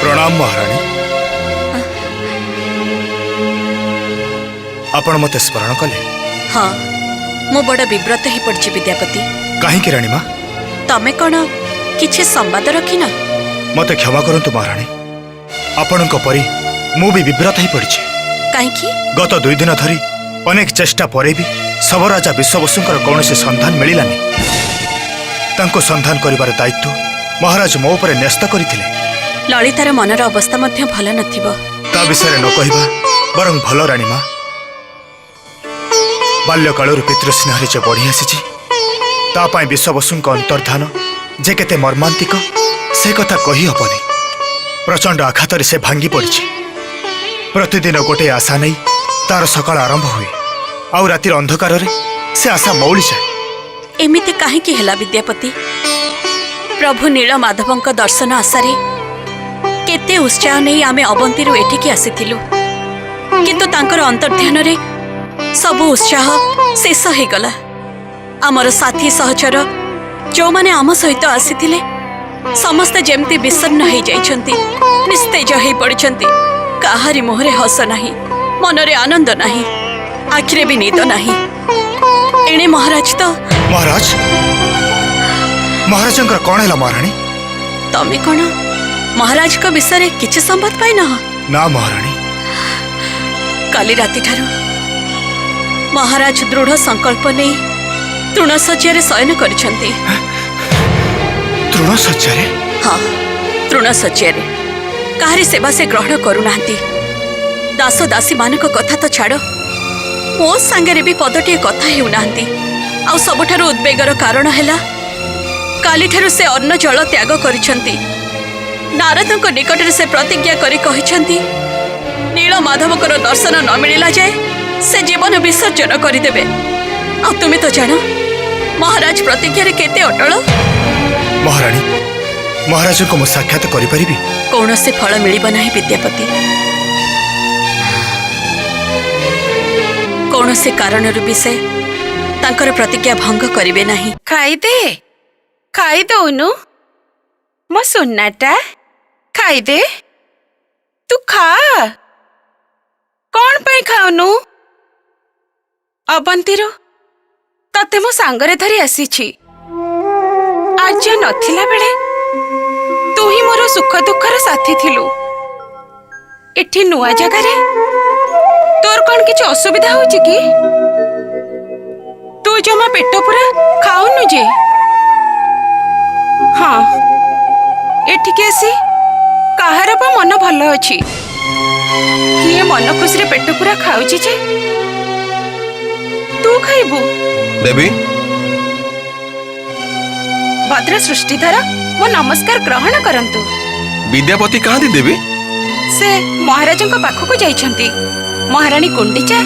ପ୍ରଣାମ ମହାରାଣୀ। ଆପଣ ମୋତେ ସ୍ମରଣ କଲେ? ହଁ, ମୁଁ ବଡ଼ ବିବ୍ରତ ହେଇପଡ଼ିଛି ବିଦ୍ୟାପତି। କାହିଁକି ରାଣୀମା? ତମେ କ'ଣ କିଛି ସମ୍ବାଦ ରଖିନ? ମୋତେ କ୍ଷମା କରନ୍ତୁ ମହାରାଣୀ। ଆପଣଙ୍କ ପରି ମୁଁ ବି ବିବ୍ରତ ହେଇପଡ଼ିଛି। କାହିଁକି? ଗତ 2 ଦିନ ଧରି ଅନେକ ଚେଷ୍ଟା ପରେ ବି ସବରାଜା ବିଶ୍ୱବସୁଙ୍କର କୌଣସି ସନ୍ଧାନ ମିଳିଲାନି। ତାଙ୍କୁ ସନ୍ଧାନ କରିବାର ଦାୟିତ୍ୱ ମହାରାଜ ମୋ ଉପରେ ନ୍ୟସ୍ତ କରିଥିଲେ। ଲଳିତାର ମନର ଅବସ୍ଥା ମଧ୍ୟ ଭଲ ନଥିବ। ତା ବିଷୟରେ ନ କହିବା ବରଂ ଭଲ ରାଣୀମା। ବାଲ୍ୟକାଳରୁ ପିତୃସ୍ନେହରେ ଯେ ବଢ଼ି ଆସିଛି ତା ପାଇଁ ବିଶ୍ୱବସୁଙ୍କ ଅନ୍ତର୍ଧାନ ଯେ କେତେ ମର୍ମାନ୍ତିକ ସେ କଥା କହି ହବନି। ପ୍ରଚଣ୍ଡ ଆଘାତରେ ସେ ଭାଙ୍ଗି ପଡ଼ିଛି। ପ୍ରତିଦିନ ଗୋଟିଏ ଆଶା ନେଇ ତାର ସକାଳ ଆରମ୍ଭ ହୁଏ ଆଉ ରାତିର ଅନ୍ଧକାରରେ ସେ ଆଶା ମଉଳିଯାଏ। ଏମିତି କାହିଁକି ହେଲା ବିଦ୍ୟାପତି? ପ୍ରଭୁ ନୀଳମାଧବଙ୍କ ଦର୍ଶନ ଆଶାରେ କେତେ ଉତ୍ସାହ ନେଇ ଆମେ ଅବନ୍ତୀରୁ ଏଠିକି ଆସିଥିଲୁ, କିନ୍ତୁ ତାଙ୍କର ଅନ୍ତର୍ଧ୍ୟାନରେ ସବୁ ଉତ୍ସାହ ଶେଷ ହେଇଗଲା। ଆମର ସାଥୀ ସହଚର ଯେଉଁମାନେ ଆମ ସହିତ ଆସିଥିଲେ ସମସ୍ତେ ଯେମିତି ବିଷଣ୍ଣ ହେଇଯାଇଛନ୍ତି, ନିସ୍ତେଜ ହେଇପଡ଼ିଛନ୍ତି। କାହାରି ମୁହଁରେ ହସ ନାହିଁ, ମନରେ ଆନନ୍ଦ ନାହିଁ, ଆଖିରେ ବି ନିଦ ନାହିଁ। ଏଣେ ମହାରାଜ ତ ମହାରାଜଙ୍କର କ'ଣ ହେଲା ମହାରାଣୀ? ତମେ କ'ଣ ମହାରାଜଙ୍କ ବିଷୟରେ କିଛି ସମ୍ବାଦ ପାଇନ? ନା ମହାରାଣୀ। କାଲି ରାତିଠାରୁ ମହାରାଜ ଦୃଢ଼ ସଂକଳ୍ପ ନେଇ ତୃଣଶଯ୍ୟାରେ ଶୟନ କରିଛନ୍ତି। ତୃଣଶଯ୍ୟାରେ? ହଁ, ତୃଣଶଯ୍ୟାରେ। କାହାରି ସେବା ସେ ଗ୍ରହଣ କରୁନାହାନ୍ତି। ଦାସ ଦାସୀ ମାନଙ୍କ କଥା ତ ଛାଡ଼, ମୋ ସାଙ୍ଗରେ ବି ପଦଟିଏ କଥା ହେଉନାହାନ୍ତି। ଆଉ ସବୁଠାରୁ ଉଦ୍ବେଗର କାରଣ ହେଲା କାଲିଠାରୁ ସେ ଅନ୍ନ ଜଳ ତ୍ୟାଗ କରିଛନ୍ତି। ନାରଦଙ୍କ ନିକଟରେ ସେ ପ୍ରତିଜ୍ଞା କରି କହିଛନ୍ତି ନୀଳ ମାଧବଙ୍କର ଦର୍ଶନ ନ ମିଳିଲା ଯାଏ ସେ ଜୀବନ ବିସର୍ଜନ କରିଦେବେ। ଆଉ ତୁମେ ତ ଜାଣ ମହାରାଜ ପ୍ରତିଜ୍ଞାରେ କେତେ ଅଟଳ। ମହାରାଣୀ, ମହାରାଜଙ୍କୁ ମୁଁ ସାକ୍ଷାତ କରିପାରିବି? କୌଣସି ଫଳ ମିଳିବ ନାହିଁ ବିଦ୍ୟାପତି। କୌଣସି କାରଣରୁ ବି ସେ ତାଙ୍କର ପ୍ରତିଜ୍ଞା ଭଙ୍ଗ କରିବେ ନାହିଁ। ଖାଇଦେ, ଖାଇଦଉନୁ ମୋ ସୁନାଟା, ଖାଇଦେ। ତୁ ଖା। କଣ ପାଇଁ ଖାଉନୁ? ଅବନ୍ତୀରୁ ତତେ ମୋ ସାଙ୍ଗରେ ଧରି ଆସିଛି। ଆର୍ଯ୍ୟ ନଥିଲା ବେଳେ ତୁ ହିଁ ମୋର ସୁଖ ଦୁଃଖର ସାଥୀ ଥିଲୁ। ଏଠି ନୂଆ ଜାଗାରେ ତୋର କଣ କିଛି ଅସୁବିଧା ହଉଛି କି? ତୁ ଜମା ପେଟ ପୁରା ଖାଉନୁ ଯେ। ହଁ, ଏଠିକି ଆସି କାହାର ବା ମନ ଭଲ ଅଛି? କିଏ ମନ ଖୁସିରେ ପେଟ ପୁରା ଖାଉଛି ଯେ ତୁ ଖାଇବୁ? ଦେବୀ, ଭଦ୍ର ସୃଷ୍ଟିଧର ମୋ ନମସ୍କାର ଗ୍ରହଣ କରନ୍ତୁ। ବିଦ୍ୟାପତି କାହାନ୍ତି ଦେବୀ? ସେ ମହାରାଜଙ୍କ ପାଖକୁ ଯାଇଛନ୍ତି। ମହାରାଣୀ ଗୁଣ୍ଡିଚା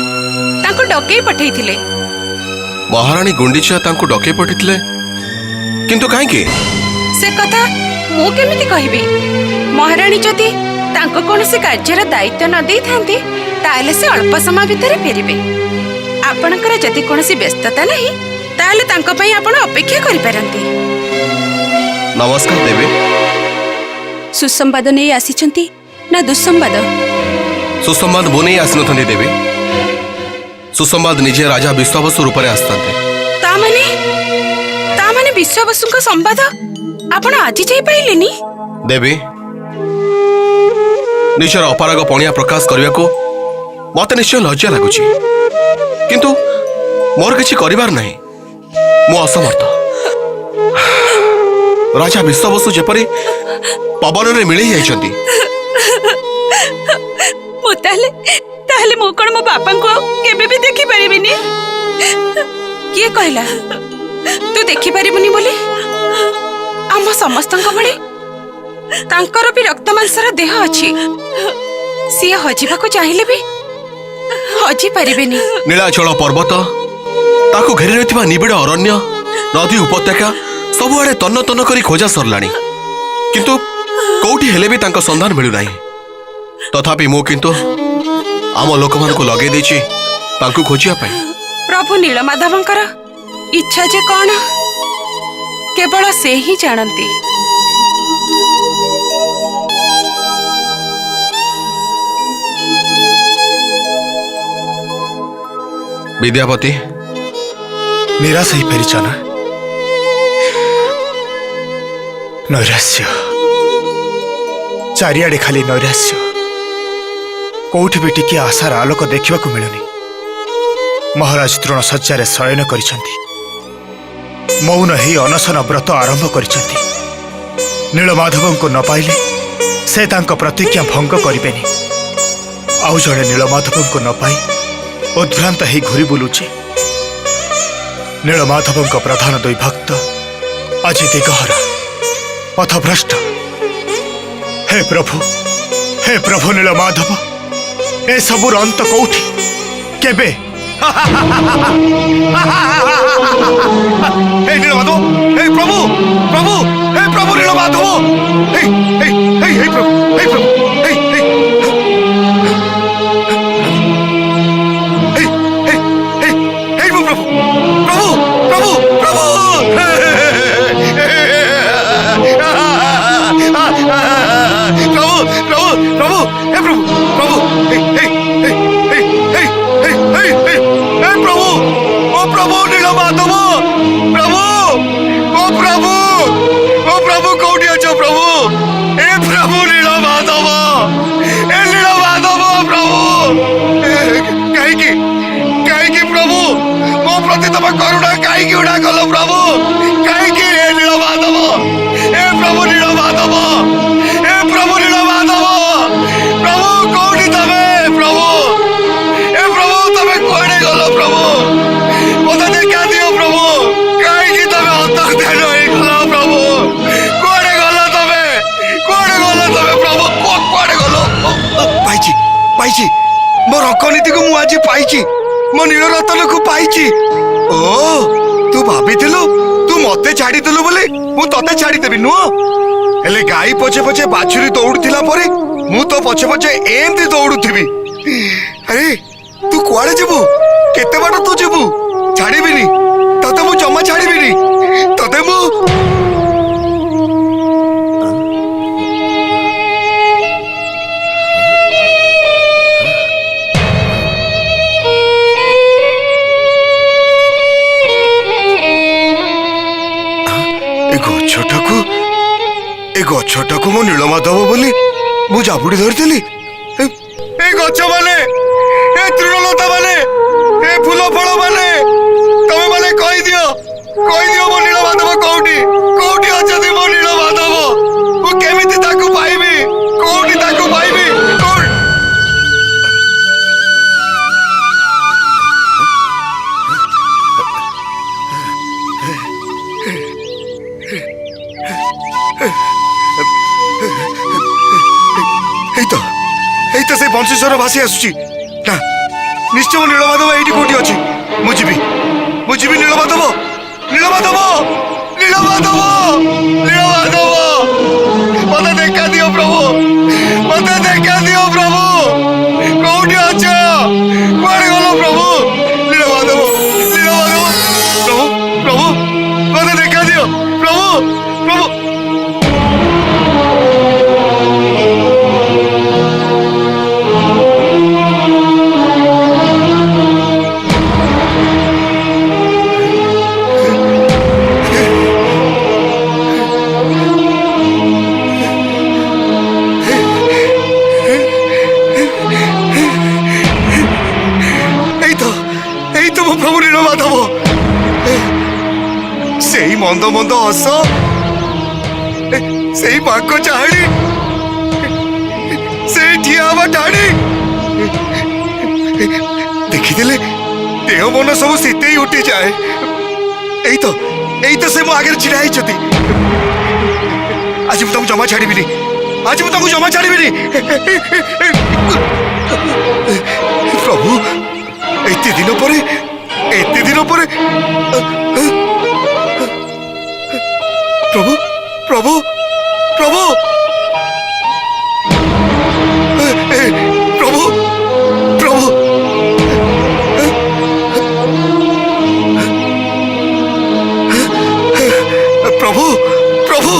ତାଙ୍କୁ ଡକେଇ ପଠେଇଥିଲେ। ମହାରାଣୀ ଗୁଣ୍ଡିଚା ତାଙ୍କୁ ଡକେଇ ପଠିଥିଲେ, କିନ୍ତୁ କାହିଁକି? ସେ କଥା ମୁଁ କେମିତି କହିବି? ମହାରାଣୀ ଯଦି ତାଙ୍କ କୌଣସି କାର୍ଯ୍ୟର ଦାୟିତ୍ୱ ନ ଦେଇଥାନ୍ତି ତାହେଲେ ସେ ଅଳ୍ପ ସମୟ ଭିତରେ ଫେରିବେ। ଆପଣଙ୍କର ଯଦି କୌଣସି ବ୍ୟସ୍ତତା ନାହିଁ ତାହେଲେ ତାଙ୍କ ପାଇଁ ଆପଣ ଅପେକ୍ଷା କରିପାରନ୍ତି। ନମସ୍କାର ଦେବୀ। ସୁସମ୍ବାଦ ନେଇ ଆସିଛନ୍ତି ନା ଦୁଃସମ୍ବାଦ? ସୁସମ୍ବାଦ ମୁଁ ନେଇ ଆସିନଥାନ୍ତି ଦେବୀ। ସୁସମ୍ବାଦ ନିଜେ ରାଜା ବିଶ୍ୱାବସୁ ରୂପରେ ଆସିଥାନ୍ତେ। ତାମାନେ ବିଶ୍ୱାବସୁଙ୍କ ସମ୍ବାଦ ଆପଣ ଆଜି ଯାଇ ପାଇଲେନି? ଦେବୀ, ନିଜର ଅପାରଗ ପଣିଆ ପ୍ରକାଶ କରିବାକୁ ମତେ ନିଶ୍ଚୟ ଲଜ୍ଜା ଲାଗୁଛି, କିନ୍ତୁ ମୋର କିଛି କରିବାର ନାହିଁ। ମୁଁ ଅସମର୍ଥ। ରାଜା ବିଶ୍ୱାବସୁ ଯେପରି ପବନରେ ମିଳେଇ ଯାଇଛନ୍ତି। ତାହେଲେ ମୁଁ କଣ ମୋ ବାପାଙ୍କୁ ଆଉ କେବେ ବି ଦେଖିପାରିବିନି? କିଏ କହିଲା ତୁ ଦେଖିପାରିବୁନି ବୋଲି? ଆମ ସମସ୍ତଙ୍କ ଭଳି ତାଙ୍କର ବି ରକ୍ତ ମାଂସର ଦେହ ଅଛି। ସିଏ ହଜିବାକୁ ଚାହିଁଲେ ବି ହଜି ପାରିବେନି। ନୀଳାଚଳ ପର୍ବତ, ତାକୁ ଘେରି ରହିଥିବା ନିବିଡ଼ ଅରଣ୍ୟ, ନଦୀ ଉପତ୍ୟକା ସବୁଆଡେ ତନ୍ନ ତନ୍ନ କରି ଖୋଜା ସରିଲାଣି, କିନ୍ତୁ କୋଉଠି ହେଲେ ବି ତାଙ୍କ ସନ୍ଧାନ ମିଳୁନାହିଁ। ତଥାପି ମୁଁ କିନ୍ତୁ ଆମ ଲୋକମାନଙ୍କୁ ଲଗେଇ ଦେଇଛି ତାଙ୍କୁ ଖୋଜିବା ପାଇଁ। ପ୍ରଭୁ ନୀଳମାଧବଙ୍କର ଇଚ୍ଛା ଯେ କଣ କେବଳ ସେ ହିଁ ଜାଣନ୍ତି। ବିଦ୍ୟାପତି, ନିରାଶ ହେଇପାରିଛ ନା? ନୈରାଶ୍ୟ, ଚାରିଆଡେ ଖାଲି ନୈରାଶ୍ୟ। କୋଉଠି ବି ଟିକେ ଆଶାର ଆଲୋକ ଦେଖିବାକୁ ମିଳୁନି। ମହାରାଜ ତୃଣ ଶଯ୍ୟାରେ ଶୟନ କରିଛନ୍ତି, ମୌନ ହେଇ ଅନଶନ ବ୍ରତ ଆରମ୍ଭ କରିଛନ୍ତି। ନୀଳମାଧବଙ୍କୁ ନ ପାଇଲେ ସେ ତାଙ୍କ ପ୍ରତିଜ୍ଞା ଭଙ୍ଗ କରିବେନି। ଆଉ ଜଣେ ନୀଳମାଧବଙ୍କୁ ନ ପାଇ ଉଦ୍ଭ୍ରାନ୍ତ ହେଇ ଘୁରି ବୁଲୁଛି। ନୀଳମାଧବଙ୍କ ପ୍ରଧାନ ଦୁଇ ଭକ୍ତ ଆଜି ଦିଗହରା, ପଥଭ୍ରଷ୍ଟ। ହେ ପ୍ରଭୁ ନୀଳମାଧବ, ଏସବୁର ଅନ୍ତ କୋଉଠି, କେବେ? ହେ ନୀଳମାଧବ, ହେ ପ୍ରଭୁ ନୀଳମାଧବ, ହେ ପ୍ରଭୁ, करुणा कहीं उड़ा गल प्रभु, कहीं नीलमाधव, हे प्रभु नीलमाधव, हे प्रभु नीलमाधव। ରକନୀତିକୁ ମୁଁ ଆଜି ପାଇଛି ମୋ ନୀଳରତନକୁ ପାଇଛି। ଓ ତୁ ଭାବିଥିଲୁ ତୁ ମତେ ଛାଡ଼ିଦେଲୁ ବୋଲି ମୁଁ ତତେ ଛାଡ଼ିଦେବି ନୁହଁ? ହେଲେ ଗାଈ ପଛେ ପଛେ ବାଛୁରୀ ଦୌଡୁଥିଲା ପରେ ମୁଁ ତ ପଛେ ପଛେ ଏମିତି ଦୌଡୁଥିବି। ଆରେ ତୁ କୁଆଡେ ଯିବୁ? କେତେ ବାଟ ତୁ ଯିବୁ? ଛାଡ଼ିବିନି ତତେ, ମୁଁ ଜମା ଛାଡ଼ିବିନି ତତେ। ମୁଁ ଏ ଗଛଟାକୁ ମୁଁ ନୀଳମାଧବ ବୋଲି ମୁଁ ଜାବୁଡି ଧରିଥିଲି। ଏ ଗଛ ମାନେ, ଏ ତୃଣଲତା ମାନେ, ଏ ଫୁଲ ଫଳ ମାନେ, ତମେ ମାନେ କହିଦିଅ ମୋ ନୀଳମାଧବ କୋଉଠି? କୋଉଠି ଅଛନ୍ତି ମୋ ନୀଳମାଧବ? ମୁଁ କେମିତି ତାକୁ ପାଇବି? କୋଉଠି ତାକୁ ପାଇବି? এই তো সেই বংশীশ্বর ভাসি আসুছি। না, নিশ্চয় মো নীলমাধব এইটি কোটি ଅଛି। ମୁଁ ଯିବି নীলমাধব, নীলমাধব, নীলমাধব, নীলমাধব, মতে দেখা দিও প্রভু, মতে দেখা দিও প্রভু। কোউটি অছ? কুয়াড়ে গল প্রভু? নীলমাধব, নীলমাধব, প্রভু, প্রভু, মতে দেখা দিও প্রভু, প্রভু। প্রভু নীলমাধব, সেই মন্দ মন্দ হস, সেই বাক্য চাহাড়ি, সেই ঠিয়া হওয়া ঢাড়ি দেখিদেলে দেহ মন সবু শীতেই উঠি যায়। এই তো সে মো আগে ছিড়া হয়েছতি। আজ মু তাকে জমা ছাড়িবিনি, আজ মু তাকে জমা ছাড়িবিনি। প্রভু, এতে দিন পরে প্রভু, প্রভু, প্রভু, প্রভু, প্রভু, প্রভু, প্রভু,